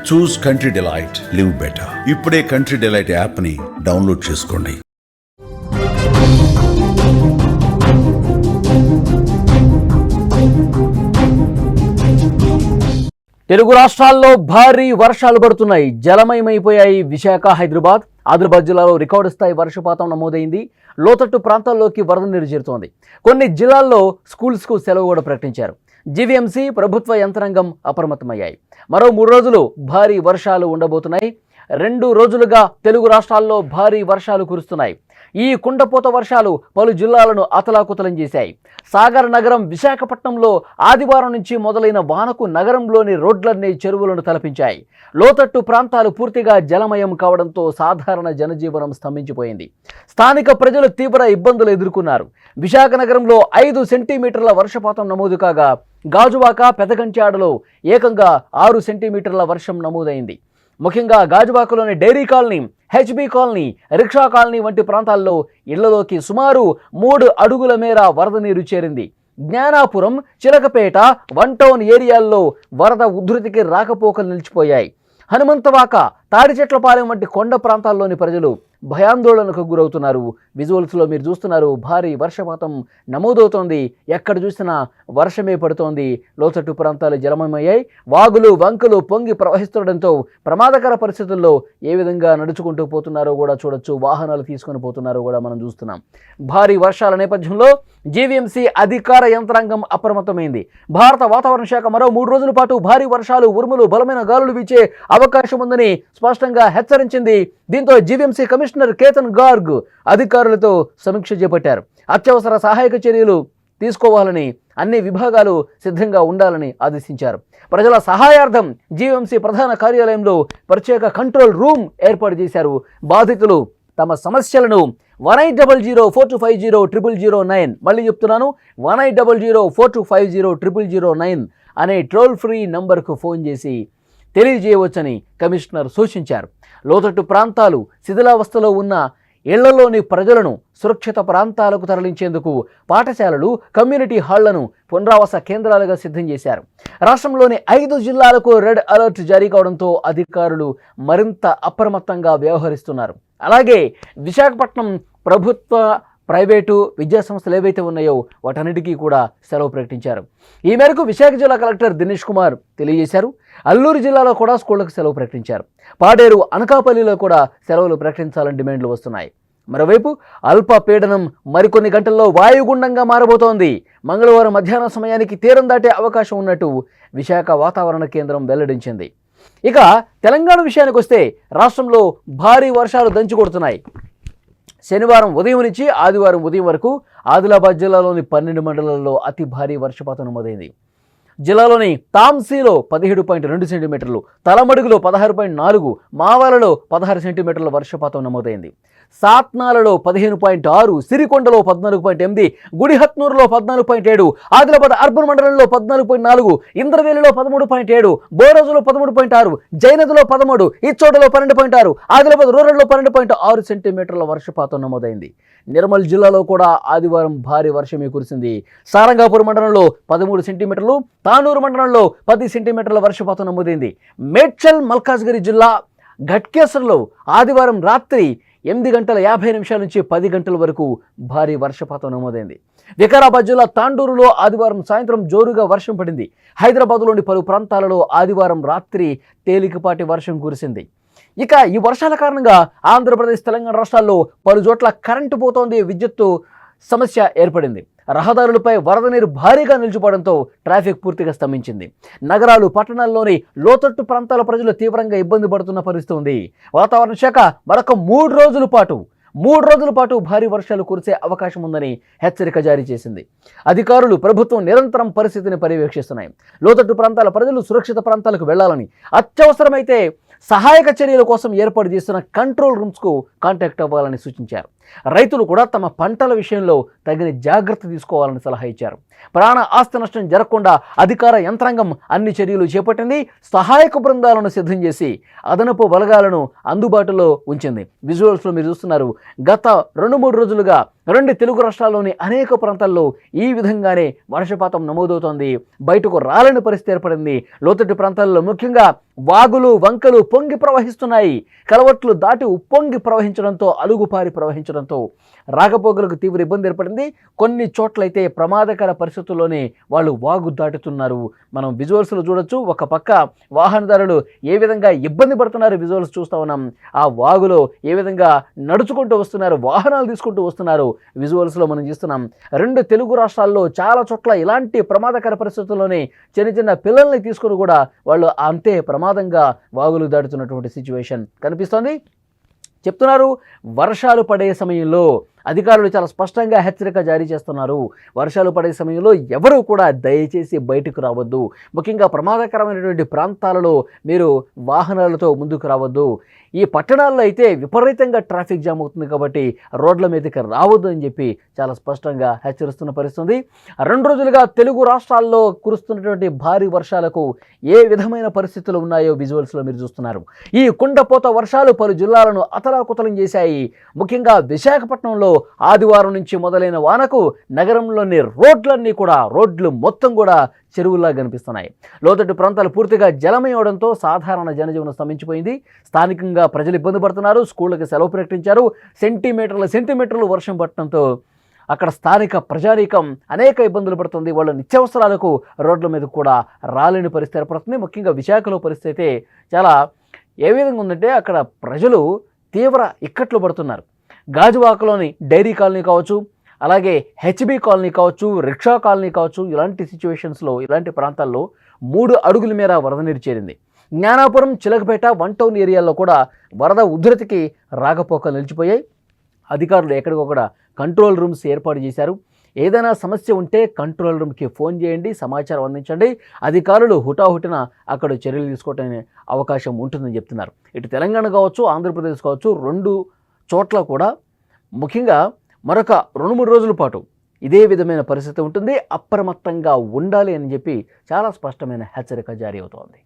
చూస్ country delight, live better. ఇప్పుడే country delight app ని download చేసుకోండి. తెలుగు రాష్ట్రాల్లో భారీ వర్షాలు పడుతున్నాయి. జలమయమైపోయాయి విశాఖ, హైదరాబాద్. ఆదిలాబాద్ జిల్లాలో రికార్డు స్థాయి వర్షపాతం నమోదైంది. లోతట్టు ప్రాంతాల్లోకి వరద నీరు చేరుతోంది. కొన్ని జిల్లాల్లో స్కూల్స్కు సెలవు కూడా ప్రకటించారు. జీవీఎంసీ, ప్రభుత్వ యంత్రాంగం అప్రమత్తమయ్యాయి. మరో 3 రోజులు భారీ వర్షాలు ఉండబోతున్నాయి. 2 రోజులుగా తెలుగు రాష్ట్రాల్లో భారీ వర్షాలు కురుస్తున్నాయి. ఈ కుండపోత వర్షాలు పలు జిల్లాలను అతలాకుతలం చేశాయి. సాగర్ నగరం, విశాఖపట్నంలో ఆదివారం నుంచి మొదలైన వానకు నగరంలోని రోడ్లన్నీ చెరువులను తలపించాయి. లోతట్టు ప్రాంతాలు పూర్తిగా జలమయం కావడంతో సాధారణ జనజీవనం స్తంభించిపోయింది. స్థానిక ప్రజలు తీవ్ర ఇబ్బందులు ఎదుర్కొన్నారు. విశాఖ నగరంలో 5 సెంటీమీటర్ల వర్షపాతం నమోదు కాగా, గాజువాక, పెదగంట్యాడలో ఏకంగా 6 సెంటీమీటర్ల వర్షం నమోదైంది. ముఖ్యంగా గాజువాకలోని dairy colony, HB colony, rickshaw colony వంటి ప్రాంతాల్లో ఇళ్లలోకి సుమారు 3 అడుగుల మేర వరద నీరు చేరింది. జ్ఞానాపురం, చిలకపేట, వన్ టౌన్ ఏరియాల్లో వరద ఉధృతికి రాకపోకలు నిలిచిపోయాయి. హనుమంతవాక, తాడిచెట్లపాలెం వంటి కొండ ప్రాంతాల్లోని ప్రజలు భయాందోళనకు గురవుతున్నారు. విజువల్స్లో మీరు చూస్తున్నారు, భారీ వర్షపాతం నమోదవుతోంది. ఎక్కడ చూసినా వర్షమే పడుతోంది. లోతట్టు ప్రాంతాలు జలమయమయ్యాయి. వాగులు, వంకలు పొంగి ప్రవహిస్తుండడంతో ప్రమాదకర పరిస్థితుల్లో ఏ విధంగా నడుచుకుంటూ పోతున్నారో కూడా చూడొచ్చు. వాహనాలు తీసుకొని పోతున్నారో కూడా మనం చూస్తున్నాం. భారీ వర్షాల నేపథ్యంలో జీవీఎంసీ అధికార యంత్రాంగం అప్రమత్తమైంది. భారత వాతావరణ శాఖ మరో 3 రోజుల పాటు భారీ వర్షాలు, ఉరుములు, బలమైన గాలులు వీచే అవకాశం ఉందని స్పష్టంగా హెచ్చరించింది. దీంతో జీవీఎంసీ కమిషనర్ కేతన్ గార్గ్ అధికారులతో సమీక్ష చేపట్టారు. అత్యవసర సహాయక చర్యలు తీసుకోవాలని, అన్ని విభాగాలు సిద్ధంగా ఉండాలని ఆదేశించారు. ప్రజల సహాయార్థం జీవీఎంసీ ప్రధాన కార్యాలయంలో ప్రత్యేక కంట్రోల్ రూమ్ ఏర్పాటు చేశారు. బాధితులు తమ సమస్యలను 180042500009 మళ్ళీ చెప్తున్నాను, 180042500009 అనే టోల్ ఫ్రీ నంబర్కు ఫోన్ చేసి తెలియజేయవచ్చని కమిషనర్ సూచించారు. లోతట్టు ప్రాంతాలు, శిథిలావస్థలో ఉన్న ఇళ్లలోని ప్రజలను సురక్షిత ప్రాంతాలకు తరలించేందుకు పాఠశాలలు, కమ్యూనిటీ హాళ్లను పునరావాస కేంద్రాలుగా సిద్ధం చేశారు. రాష్ట్రంలోని 5 జిల్లాలకు రెడ్ అలర్ట్ జారీ కావడంతో అధికారులు మరింత అప్రమత్తంగా వ్యవహరిస్తున్నారు. అలాగే విశాఖపట్నం ప్రభుత్వ, ప్రైవేటు విద్యా సంస్థలు ఏవైతే ఉన్నాయో వాటన్నిటికీ కూడా సెలవు ప్రకటించారు. ఈ మేరకు విశాఖ జిల్లా కలెక్టర్ దినేష్ కుమార్ తెలియజేశారు. అల్లూరు జిల్లాలో కూడా స్కూళ్లకు సెలవు ప్రకటించారు. పాడేరు, అనకాపల్లిలో కూడా సెలవులు ప్రకటించాలని డిమాండ్లు వస్తున్నాయి. మరోవైపు అల్పపీడనం మరికొన్ని గంటల్లో వాయుగుండంగా మారబోతోంది. మంగళవారం మధ్యాహ్నం సమయానికి తీరం దాటే అవకాశం ఉన్నట్టు విశాఖ వాతావరణ కేంద్రం వెల్లడించింది. ఇక తెలంగాణ విషయానికి వస్తే రాష్ట్రంలో భారీ వర్షాలు దంచుకొడుతున్నాయి. శనివారం ఉదయం నుంచి ఆదివారం ఉదయం వరకు ఆదిలాబాద్ జిల్లాలోని 12 మండలాల్లో అతి భారీ వర్షపాతం నమోదైంది. జిల్లాలోని తాంసీలో 17.2 సెంటీమీటర్లు, తలమడుగులో 16.4, మావాలలో 16 సెంటీమీటర్ల వర్షపాతం నమోదైంది. సాత్నాలలో 15.6, సిరికొండలో 14.8, గుడిహత్నూరులో 14.7, ఆదిలాబాద్ అర్బన్ మండలంలో 14.4, ఇంద్రవేలిలో 13.7, బోరోజులో 13.6, జైనదులో 13, ఇచ్చోటలో 12.6, ఆదిలాబాద్ రూరల్లో 12.6 సెంటీమీటర్ల వర్షపాతం నమోదైంది. నిర్మల్ జిల్లాలో కూడా ఆదివారం భారీ వర్షమే కురిసింది. సారంగాపూర్ మండలంలో 13 సెంటీమీటర్లు, తానూరు మండలంలో 10 సెంటీమీటర్ల వర్షపాతం నమోదైంది. మేడ్చల్, మల్కాజ్గిరి జిల్లా ఘట్కేసర్లో ఆదివారం రాత్రి 8:50 నుంచి 10 గంటల వరకు భారీ వర్షపాతం నమోదైంది. వికారాబాద్ జిల్లా తాండూరులో ఆదివారం సాయంత్రం జోరుగా వర్షం పడింది. హైదరాబాద్లోని పలు ప్రాంతాలలో ఆదివారం రాత్రి తేలికపాటి వర్షం కురిసింది. ఇక ఈ వర్షాల కారణంగా ఆంధ్రప్రదేశ్, తెలంగాణ రాష్ట్రాల్లో పలు చోట్ల కరెంటు పోతోంది. విద్యుత్తు సమస్య ఏర్పడింది. రహదారులపై వరద నీరు భారీగా నిలిచిపోవడంతో ట్రాఫిక్ పూర్తిగా స్తంభించింది. నగరాలు, పట్టణాల్లోని లోతట్టు ప్రాంతాల ప్రజలు తీవ్రంగా ఇబ్బంది పడుతున్న పరిస్థితి ఉంది. వాతావరణ శాఖ మరొక 3 రోజుల పాటు భారీ వర్షాలు కురిసే అవకాశం ఉందని హెచ్చరిక జారీ చేసింది. అధికారులు, ప్రభుత్వం నిరంతరం పరిస్థితిని పర్యవేక్షిస్తున్నాయి. లోతట్టు ప్రాంతాల ప్రజలు సురక్షిత ప్రాంతాలకు వెళ్లాలని, అత్యవసరమైతే సహాయక చర్యల కోసం ఏర్పాటు చేస్తున్న కంట్రోల్ రూమ్స్కు కాంటాక్ట్ అవ్వాలని సూచించారు. రైతులు కూడా తమ పంటల విషయంలో తగిన జాగ్రత్త తీసుకోవాలని సలహా ఇచ్చారు. ప్రాణ ఆస్తి నష్టం జరగకుండా అధికార యంత్రాంగం అన్ని చర్యలు చేపట్టింది. సహాయక బృందాలను సిద్ధం చేసి అదనపు బలగాలను అందుబాటులో ఉంచింది. విజువల్స్లో మీరు చూస్తున్నారు. గత 2-3 రోజులుగా 2 తెలుగు రాష్ట్రాల్లోని అనేక ప్రాంతాల్లో ఈ విధంగానే వర్షపాతం నమోదవుతోంది. బయటకు రాలేని పరిస్థితి ఏర్పడింది. లోతట్టు ప్రాంతాల్లో ముఖ్యంగా వాగులు వంకలు పొంగి ప్రవహిస్తున్నాయి. కలవట్లు దాటి ఉప్పొంగి ప్రవహించడంతో, అలుగుపారి ప్రవహించడంతో రాకపోకలకు తీవ్ర ఇబ్బంది ఏర్పడింది. కొన్ని చోట్లయితే ప్రమాదకర పరిస్థితుల్లోనే వాళ్ళు వాగు దాటుతున్నారు. మనం విజువల్స్లో చూడొచ్చు. ఒక పక్క వాహనదారులు ఏ విధంగా ఇబ్బంది పడుతున్నారు విజువల్స్ చూస్తూ ఉన్నాం. ఆ వాగులో ఏ విధంగా నడుచుకుంటూ వస్తున్నారు, వాహనాలు తీసుకుంటూ వస్తున్నారు విజువల్స్లో మనం చూస్తున్నాం. 2 తెలుగు రాష్ట్రాల్లో చాలా చోట్ల ఇలాంటి ప్రమాదకర పరిస్థితుల్లోనే చిన్న చిన్న పిల్లల్ని తీసుకుని కూడా వాళ్ళు అంతే ప్రమాదంగా వాగులు దాటుతున్నటువంటి సిచ్యువేషన్ కనిపిస్తోంది. చెప్తున్నారు, వర్షాలు పడే సమయంలో అధికారులు చాలా స్పష్టంగా హెచ్చరిక జారీ చేస్తున్నారు. వర్షాలు పడే సమయంలో ఎవరూ కూడా దయచేసి బయటకు రావద్దు. ముఖ్యంగా ప్రమాదకరమైనటువంటి ప్రాంతాలలో మీరు వాహనాలతో ముందుకు రావద్దు. ఈ పట్టణాల్లో అయితే విపరీతంగా ట్రాఫిక్ జామ్ అవుతుంది కాబట్టి రోడ్ల మీదకి రావద్దు అని చెప్పి చాలా స్పష్టంగా హెచ్చరిస్తున్న పరిస్థితి. 2 రోజులుగా తెలుగు రాష్ట్రాల్లో కురుస్తున్నటువంటి భారీ వర్షాలకు ఏ విధమైన పరిస్థితులు ఉన్నాయో విజువల్స్లో మీరు చూస్తున్నారు. ఈ కుండపోత వర్షాలు పలు జిల్లాలను అతలాకుతలం చేశాయి. ముఖ్యంగా విశాఖపట్నంలో ఆదివారం నుంచి మొదలైన వానకు నగరంలోని రోడ్లు మొత్తం కూడా చెరువుల్లా కనిపిస్తున్నాయి. లోతట్టు ప్రాంతాలు పూర్తిగా జలమయవడంతో సాధారణ జనజీవనం స్తంభించిపోయింది. స్థానికంగా ప్రజలు ఇబ్బంది పడుతున్నారు. స్కూళ్ళకి సెలవు ప్రకటించారు. సెంటీమీటర్లు వర్షం పడటంతో అక్కడ స్థానిక ప్రజానీకం అనేక ఇబ్బందులు పడుతుంది. వాళ్ళ నిత్యావసరాలకు రోడ్ల మీద కూడా రాలేని పరిస్థితి ఏర్పడుతుంది. ముఖ్యంగా విశాఖలో పరిస్థితి అయితే చాలా ఏ విధంగా ఉందంటే అక్కడ ప్రజలు తీవ్ర ఇక్కట్లు పడుతున్నారు. గాజువాకలోని డైరీ కాలనీ కావచ్చు, అలాగే హెచ్బి కాలనీ కావచ్చు, రిక్షా కాలనీ కావచ్చు, ఇలాంటి సిచ్యువేషన్స్లో ఇలాంటి ప్రాంతాల్లో 3 అడుగుల మేర వరద నీరు చేరింది. జ్ఞానాపురం, చిలకపేట, 1 టౌన్ ఏరియాల్లో కూడా వరద ఉధృతికి రాకపోకలు నిలిచిపోయాయి. అధికారులు ఎక్కడికొక్కడ కంట్రోల్ రూమ్స్ ఏర్పాటు చేశారు. ఏదైనా సమస్య ఉంటే కంట్రోల్ రూమ్కి ఫోన్ చేయండి, సమాచారం అందించండి. అధికారులు హుటాహుటిన అక్కడ చర్యలు తీసుకోవడానికి అవకాశం ఉంటుందని చెప్తున్నారు. ఇటు తెలంగాణ కావచ్చు, ఆంధ్రప్రదేశ్ కావచ్చు, 2 చోట్ల కూడా ముఖ్యంగా మరొక 2-3 రోజుల పాటు ఇదే విధమైన పరిస్థితి ఉంటుంది. అప్రమత్తంగా ఉండాలి అని చెప్పి చాలా స్పష్టమైన హెచ్చరిక జారీ అవుతోంది.